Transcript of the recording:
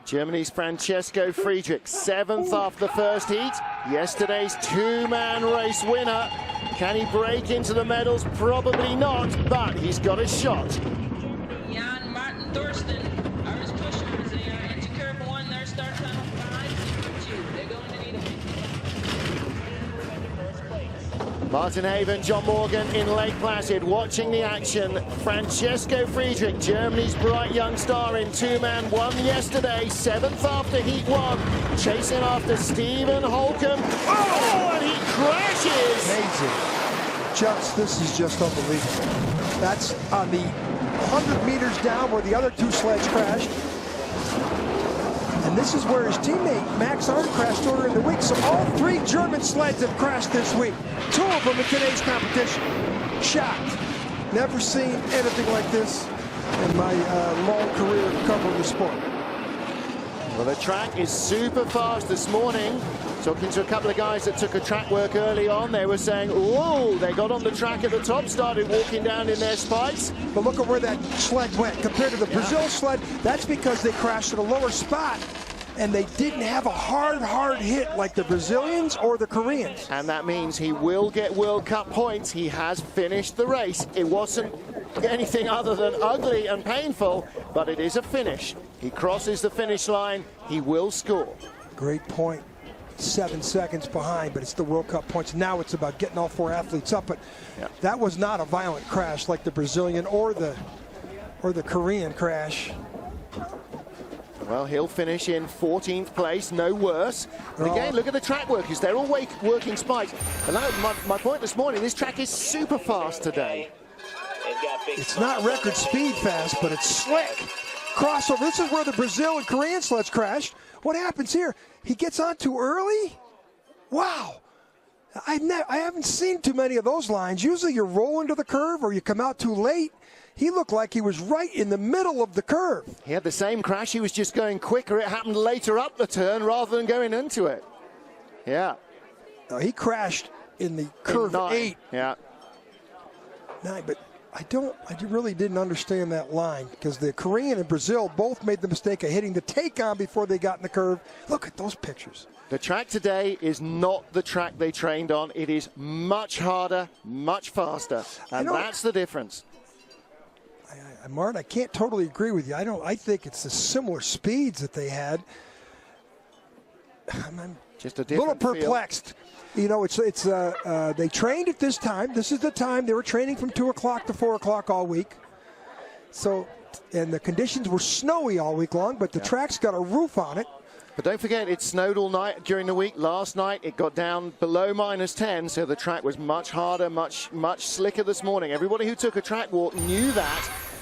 Germany's Francesco Friedrich, 7th after the first heat. Yesterday's two-man race winner. Can he break into the medals? Probably not, but he's got a shot. Jan Martin Thorsten, ours pushers, they are into curve one. Their start time 5:02. They're going to need a Martin Haven, John Morgan in Lake Placid watching the action. Francesco Friedrich, Germany's bright young star in two-man, won yesterday, 7th after heat one, chasing after Stephen Holcomb. Oh, and he crashes! Amazing. This is just unbelievable. That's on the 100 meters down where the other two sleds crashed. And this is where his teammate Max Arndt crashed earlier in the week. So all three German sleds have crashed this week. Two of them in today's competition. Shocked. Never seen anything like this in my long career covering the sport. Well, the track is super fast this morning. Talking to a couple of guys that took a track work early on, they were saying, whoa, they got on the track at the top, started walking down in their spikes. But look at where that sled went compared to the Brazil sled. That's because they crashed at a lower spot and they didn't have a hard hit like the Brazilians or the Koreans. And that means he will get World Cup points. He has finished the race. It wasn't anything other than ugly and painful, but it is a finish. He crosses the finish line. He will score. Great point. 7 seconds behind, but it's the World Cup points. Now it's about getting all four athletes up, but that was not a violent crash like the Brazilian or the Korean crash. Well, he'll finish in 14th place, no worse. And again, look at the track workers. They're all working spikes. And my point this morning, this track is super fast today. It's not record speed fast, but it's slick. Crossover. This is where the Brazil and Korean sleds crashed. What happens here? He gets on too early? Wow. I haven't seen too many of those lines. Usually you roll into the curve or you come out too late. He looked like he was right in the middle of the curve. He had the same crash. He was just going quicker. It happened later up the turn rather than going into it. Yeah. He crashed in the curve 8. Yeah. 9, but I really didn't understand that line because the Korean and Brazil both made the mistake of hitting the take-on before they got in the curve. Look at those pictures. The track today is not the track they trained on. It is much harder, much faster, and that's the difference. Martin, I can't totally agree with you. I think it's the similar speeds that they had. I'm just a little perplexed. You know, they trained at this time. This is the time they were training from 2 o'clock to 4 o'clock all week. So, and the conditions were snowy all week long, but the track's got a roof on it. But don't forget, it snowed all night during the week. Last night, it got down below -10, so the track was much harder, much slicker this morning. Everybody who took a track walk knew that.